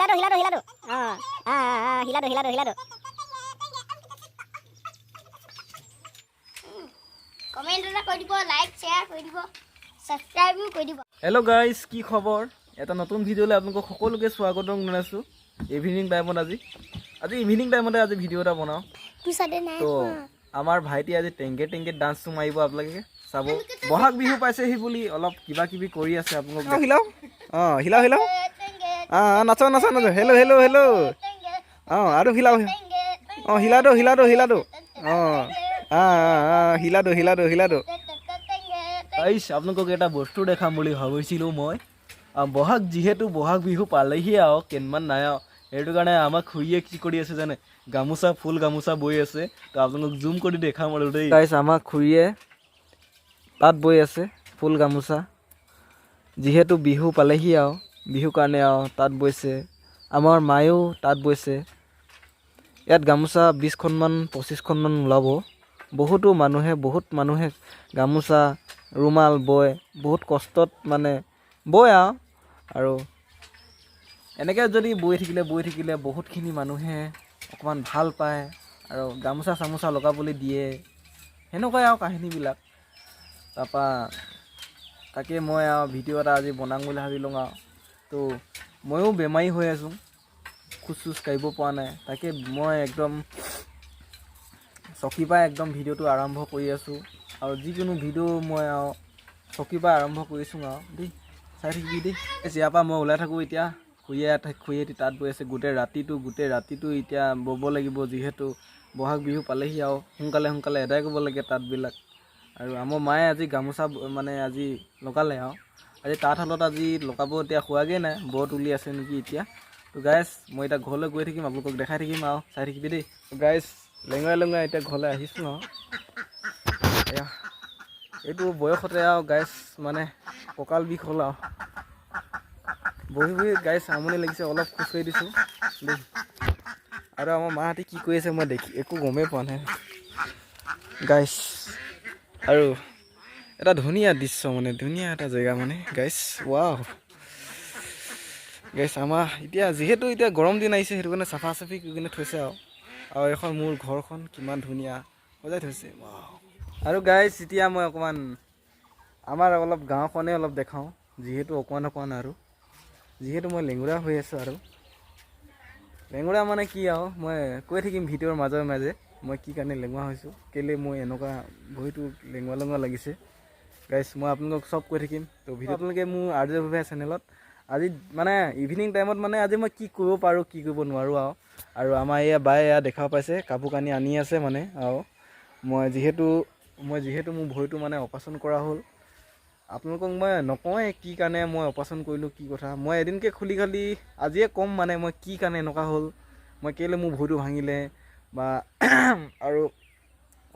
হিলাটো হিলাটো comment এটা কৰি দিব লাইক শেয়াৰ কৰি দিব সাবস্ক্ৰাইবও কৰি দিব হেল্ল' গাইজ কি খবৰ এটা নতুন ভিডিঅ'লৈ আপোনালোকক সকলোকে স্বাগতম জনাইছোঁ ইভিনিং টাইমত আজি ইভিনিং টাইমতে আজি ভিডিঅ' এটা বনাওঁ তো আমাৰ ভাইটি আজি টেংকে ডান্সটো মাৰিব আপোনালোকে চাব বহাগ বিহু পাইছেহি বুলি অলপ কিবা কিবি কৰি আছে আপোনালোক হিলাও হিলাও নাচ হেল্ল' আৰু হিলাও হিলাটো হিলাটো গাইজ আপোনালোকক এটা বস্তু দেখাম বুলি ভাবিছিলোঁ মই যিহেতু বহাগ বিহু পালেহি আৰু কেইদিনমান নাই আৰু সেইটো কাৰণে আমাক খুৰীয়ে কি কৰি আছে জানে ফুল গামোচা বৈ আছে তো আপোনালোক জুম কৰি দেখাম আৰু দেই গাইজ আমাক খুৰীয়ে তাত বৈ আছে ফুল গামোচা যিহেতু বিহু পালেহি আৰু বিহু কাৰণে আৰু তাত বৈছে আমাৰ মায়েও তাত বৈছে ইয়াত গামোচা 20খনমান 25খনমান ওলাব বহুত মানুহে গামোচা ৰুমাল বয় বহুত কষ্টত মানে বয় আৰু এনেকৈ যদি বৈ থাকিলে বহুতখিনি মানুহে অকণমান ভাল পায় আৰু গামোচা চামোচা লগাবলৈ দিয়ে সেনেকুৱাই আৰু কাহিনীবিলাক তাৰপৰা তাকে মই আৰু ভিডিঅ' এটা আজি বনাম বুলি ভাবিলোঁ আৰু তো ময়ো বেমাৰী হৈ আছোঁ খোজ কাঢ়িব পৰা নাই তাকে মই একদম চকীৰ পৰা একদম ভিডিঅ'টো আৰম্ভ কৰি আছোঁ আৰু যিকোনো ভিডিঅ' মই আৰু চকীৰ পৰা আৰম্ভ কৰিছোঁ আৰু দেই চাই থাকিবি দেই ইয়াৰ পৰা মই ওলাই থাকোঁ এতিয়া খুৰীয়ে তাত বৈ আছে গোটেই ৰাতিটো এতিয়া ব'ব লাগিব যিহেতু বহাগ বিহু পালেহি আৰু সোনকালে এদাই কৰিব লাগে তাঁতবিলাক আৰু আমাৰ মায়ে আজি গামোচা মানে আজি লগালে আৰু আজি তাঁতশালত আজি লগাব এতিয়া হোৱাগৈ নাই বৰ তুলি আছে নেকি এতিয়া তো গাইজ মই এতিয়া ঘৰলৈ গৈ থাকিম আপোনালোকক দেখাই থাকিম আৰু চাই থাকিবি দেই গাইজ লেঙৰাই এতিয়া ঘৰলৈ আহিছোঁ আৰু এয়া এইটো বয়সতে আৰু গাইজ মানে কঁকাল বিষ হ'ল আৰু বহি গাইজ আমনি লাগিছে অলপ খোজকাঢ়ি দিছোঁ দেই আৰু আমাৰ মাহঁতে কি কৰি আছে মই একো গমেই পোৱা নাই গাইজ আৰু এটা ধুনীয়া দৃশ্য মানে ধুনীয়া এটা জেগা মানে গাইজ ৱাও গাইজ আমাৰ এতিয়া যিহেতু এতিয়া গৰম দিন আহিছে সেইটো কাৰণে চাফা চাফি কৰি কিনে থৈছে আৰু এখন মোৰ ঘৰখন কিমান ধুনীয়া সজাই থৈছে ৱাও আৰু গাইজ এতিয়া মই অকণমান আমাৰ অলপ গাঁওখনে অলপ দেখাওঁ যিহেতু অকণমান আৰু যিহেতু মই লেঙুৰা হৈ আছোঁ আৰু লেঙুৰা মানে কি আৰু মই কৈ থাকিম ভিডিঅ'ৰ মাজে মই কি কাৰণে লেঙুৰা হৈছোঁ কেলৈ মই এনেকুৱা ভৰিটো লেঙুৰা লাগিছে গাইজ মই আপোনালোকক চব কৈ থাকিম তো ভিডিঅ' আপোনালোকে মোৰ RJ ভূঞা চেনেলত আজি মানে ইভিনিং টাইমত মানে আজি মই কি কৰিব পাৰোঁ কি কৰিব নোৱাৰোঁ আৰু আমাৰ এয়া বায়ে দেখাব পাইছে কাপোৰ কানি আনি আছে মানে আৰু মই যিহেতু মোৰ ভৰিটো মানে অপাৰেশ্যন কৰা হ'ল আপোনালোকক মই নকওঁৱে কি কাৰণে মই অপাৰেশ্যন কৰিলোঁ কি কথা মই এদিনকৈ খুলি খালি আজিয়ে ক'ম মানে মই কি কাৰণে এনেকুৱা হ'ল মই কেলৈ মোৰ ভৰিটো ভাঙিলে বা আৰু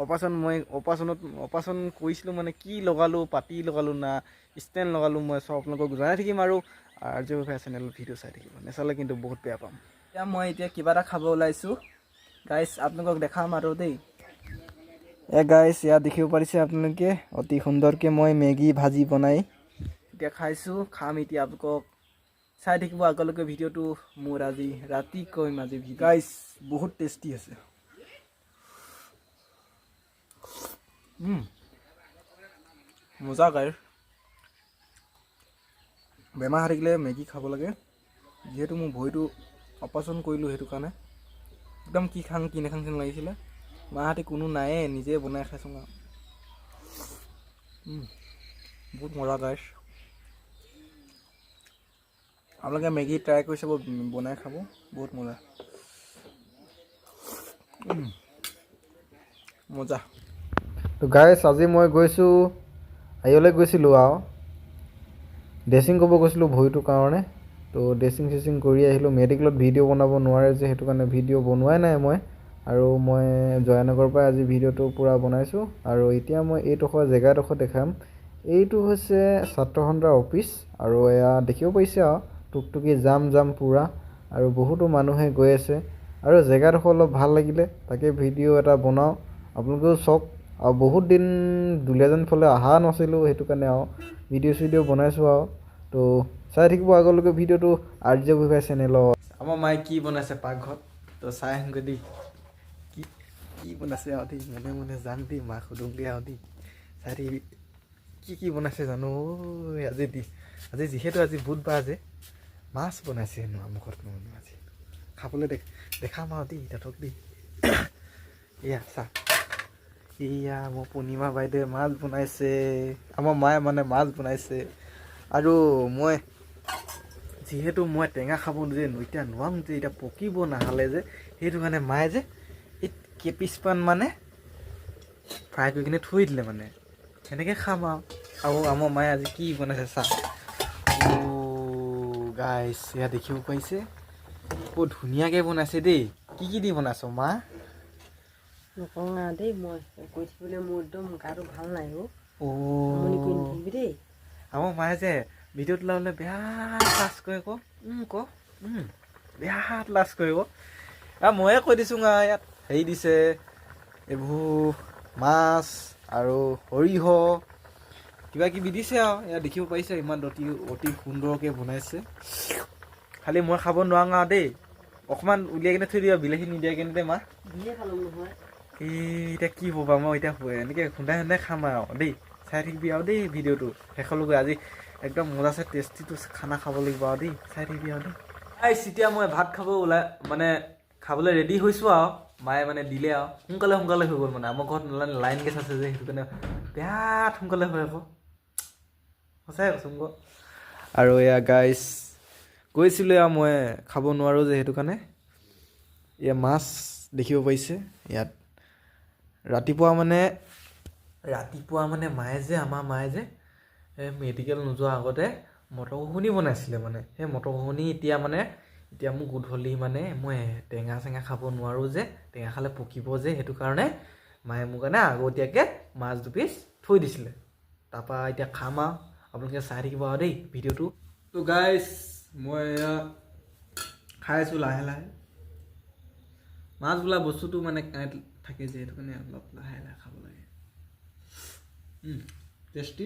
অপাৰেশ্যন কৰিছিলোঁ মানে কি লগালোঁ পাতি লগালোঁ না ষ্টেণ্ড লগালোঁ মই চব আপোনালোকক জনাই থাকিম আৰু RJ ভূঞা চেনেলত ভিডিঅ' চাই থাকিব নেচালে কিন্তু বহুত বেয়া পাম মই এতিয়া কিবা এটা খাব ওলাইছোঁ গাইজ আপোনালোকক দেখাম আৰু দেই গাইজ ইয়াত দেখিব পাৰিছে আপোনালোকে অতি সুন্দৰকৈ মই মেগী ভাজি বনাই এতিয়া খাইছোঁ খাম এতিয়া আপোনালোকক চাই থাকিব আগলৈকে ভিডিঅ'টো মোৰ আজি ৰাতি কৰিম আজি গাইজ বহুত টেষ্টি আছে মজা গাইজ বেমাৰ হৈ থাকিলে মেগী খাব লাগে যিহেতু মোৰ ভৰিটো অপাৰেশ্যন কৰিলোঁ সেইটো কাৰণে একদম কি খাং কি নাখাং যেন লাগিছিলে মাহঁতে কোনো নায়ে নিজে বনাই খাইছোঁ আৰু বহুত মজা গাইজ আপোনালোকে মেগী ট্ৰাই কৰি চাব বনাই খাব বহুত মজা তো গাইজ আজি মই গৈছোঁ আইলৈ গৈছিলোঁ আৰু ড্ৰেছিং কৰিব গৈছিলোঁ ভৰিটোৰ কাৰণে তো ড্ৰেছিং চেছিং কৰি আহিলোঁ মেডিকেলত ভিডিঅ' বনাব নোৱাৰে যে সেইটো কাৰণে ভিডিঅ' বনোৱাই নাই মই আৰু মই জয়ানগৰৰ পৰা আজি ভিডিঅ'টো পূৰা বনাইছোঁ আৰু এতিয়া মই জেগাডোখৰ দেখাম এইটো হৈছে ছাত্ৰ সন্থাৰ অফিচ আৰু এয়া দেখিব পাৰিছে আৰু টুকটুকি জাম পূৰা আৰু বহুতো মানুহে গৈ আছে আৰু জেগাডোখৰ অলপ ভাল লাগিলে তাকে ভিডিঅ' এটা বনাওঁ আপোনালোকেও চাওক আৰু বহুত দিন দুলীয়াজান ফালে অহা নাছিলোঁ সেইটো কাৰণে আৰু ভিডিঅ' চিডিঅ' বনাইছোঁ আৰু তো চাই থাকিব আগলৈকে ভিডিঅ'টো আৰ্য ভূঞা চেনেলত আমাৰ মায়ে কি বনাইছে পাকঘৰত তো চাই আহিমগৈ দেই কি কি বনাইছে আৰু দেই মনে মনে যাম দেই মাক সুধোংগৈ আৰু দেই চাই থাকিবি কি বনাইছে জানো আজি যিহেতু আজি বুধবাৰ যে মাছ বনাইছে হেনো আমাৰ ঘৰত মানুহ আজি খাবলৈ দেখাম আৰু দেই তাতক দেই এয়া চা এয়া মোৰ পূৰ্ণিমা বাইদেৱে মাছ বনাইছে আমাৰ মায়ে মানে মাছ বনাইছে আৰু মই যিহেতু মই টেঙা খাব যে এতিয়া নোৱাৰোঁ যে এতিয়া পকিব নাহালে যে সেইটো কাৰণে মায়ে যে এই কেইপিচমান মানে ফ্ৰাই কৰি কিনে থৈ দিলে মানে সেনেকৈ খাম আৰু আমাৰ মায়ে আজি কি বনাইছে চা গাইছ এয়া দেখিব পাৰিছে বৰ ধুনীয়াকৈ বনাইছে দেই কি দি বনাইছ মা নকওঁ দেই মই কৈ থাকিবলৈ মোৰ একদম গাটো ভাল নাই দেই আমাৰ মায়ে যে ভিডিঅ'ত ওলাবলৈ বেয়া লাজ কৰে বেয়া লাজ কৰিব ময়ে কৈ দিছোঁ ইয়াত হেৰি দিছে এইবোৰ মাছ আৰু সৰিয়হ কিবা কিবি দিছে আৰু ইয়াত দেখিব পাৰিছে ইমান অতি সুন্দৰকৈ বনাইছে খালি মই খাব নোৱাৰোঁ দেই অকণমান উলিয়াই কিনে থৈ দিবা বিলাহী নিদিয়াই কিনে মা এতিয়া কি হ'বা মই এতিয়া এনেকৈ খুন্দাই খাম আৰু দেই চাই থাকিবি আৰু দেই ভিডিঅ'টো শেষলৈকে আজি একদম মজাছে টেষ্টিটো খানা খাব লাগিব আৰু দেই চাই থাকিবি আৰু দেই এতিয়া মই ভাত খাব খাবলৈ ৰেডি হৈছোঁ আৰু মায়ে মানে দিলে আৰু সোনকালে হৈ গ'ল মানে আমাৰ ঘৰত লাইন গেছ আছে যে সেইটো কাৰণে বিৰাট সোনকালে হয় আকৌ সঁচাই কৈছোঁ আকৌ আৰু এয়া গাইছ কৈছিলোঁ আৰু মই খাব নোৱাৰোঁ যে সেইটো কাৰণে এয়া মাছ দেখিব পাৰিছে ইয়াত ৰাতিপুৱা মানে আমাৰ মায়ে যে মেডিকেল নোযোৱাৰ আগতে মটৰ ঘুগুনি বনাইছিলে মানে সেই মটৰ ঘুগুনি এতিয়া মোক গধূলি মানে মই টেঙা চেঙা খাব নোৱাৰোঁ যে টেঙা খালে পকিব যে সেইটো কাৰণে মায়ে মোৰ কাৰণে আগতীয়াকৈ মাছ দুপিচ থৈ দিছিলে তাৰপৰা এতিয়া খাম আৰু আপোনালোকে চাই থাকিব আৰু দেই ভিডিঅ'টো তো গাইছ মই এয়া খাই আছোঁ লাহে মাছ বোলা বস্তুটো মানে কাঁইট থাকে যে সেইটো কাৰণে অলপ লাহে খাব লাগে টেষ্টি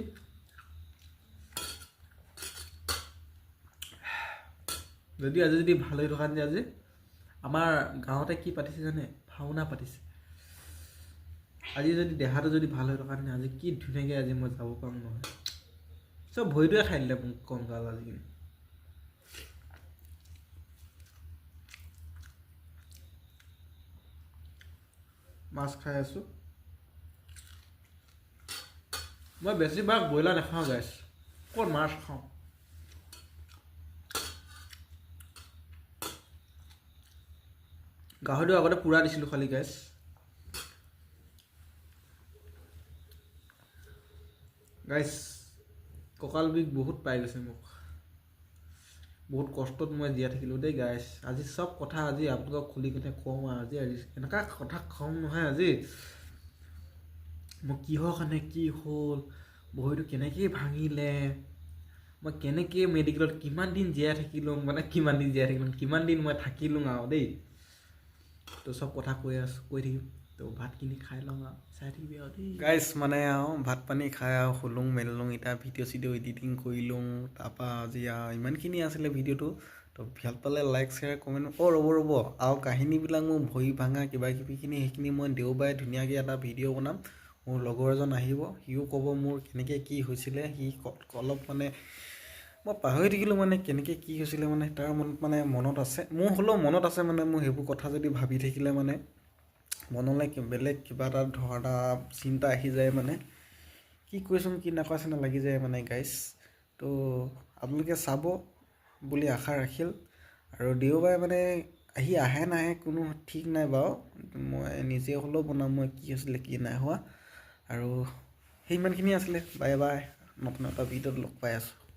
যদি ভাল হৈ থকা যে আজি আমাৰ গাঁৱতে কি পাতিছে জানে ভাওনা পাতিছে আজি যদি দেহাটো যদি ভাল হৈ থকা নাই আজি কি ধুনীয়াকৈ আজি মই যাব পাম নহয় চব ভৰিটোৱে খাই দিলে মোক কম গাল আজিকালি মাছ খাই আছোঁ মই বেছিভাগ ব্ৰইলাৰ নাখাওঁ গাইছ ক'ত মাছ খাওঁ গাহৰিটো আগতে পুৰা দিছিলোঁ খালি গাইছ কঁকাল বিষ বহুত পাই গৈছে মোক বহুত কষ্টত মই জীয়াই থাকিলোঁ দেই গাইছ আজি চব কথা আজি আপোনালোকক খুলি কিনে কওঁ আজি এনেকুৱা কথা কম নহয় আজি মই কিহৰ কাৰণে কি হ'ল ভৰিটো কেনেকৈ ভাঙিলে মই কেনেকৈ মেডিকেলত কিমান দিন জীয়াই থাকিলোঁ কিমান দিন মই থাকিলোঁ আৰু দেই তো চব কথা কৈ থাকিম তো ভাতখিনি খাই লওঁ আৰু চাই থাকিবি আৰু দেই গাইছ আৰু ভাত পানী খাই আৰু শুলোঁ মেলিলোঁ এতিয়া ভিডিঅ' চিডিঅ' এডিটিং কৰিলোঁ তাৰপৰা আজি ইমানখিনি আছিলে ভিডিঅ'টো তো ভাল পালে লাইক শ্বেয়াৰ কমেণ্ট ৰ'ব আৰু কাহিনীবিলাক মোৰ ভৰি ভাঙা কিবা কিবিখিনি সেইখিনি মই দেওবাৰে ধুনীয়াকৈ এটা ভিডিঅ' বনাম মোৰ লগৰ এজন আহিব সিও ক'ব মোৰ কেনেকৈ কি হৈছিলে সি অলপ মই পাহৰি থাকিলোঁ কেনেকৈ কি হৈছিলে তাৰ মনত আছে মোৰ হ'লেও মনত আছে মোৰ সেইবোৰ কথা যদি ভাবি থাকিলে মনলৈ বেলেগ কিবা এটা ধৰা চিন্তা আহি যায় কি কৈছোঁ কি নকৈছে লাগি যায় গাইছ তো আপোনালোকে চাব বুলি আশা ৰাখিল আৰু দেওবাৰে আহে নাহে কোনো ঠিক নাই বাৰু মই নিজে হ'লেও বনাম মই কি হৈছিলে কি নাই হোৱা আৰু সিমানখিনি আছিলে বাই নতুন এটা ভিডিঅ'ত লগ পাই আছোঁ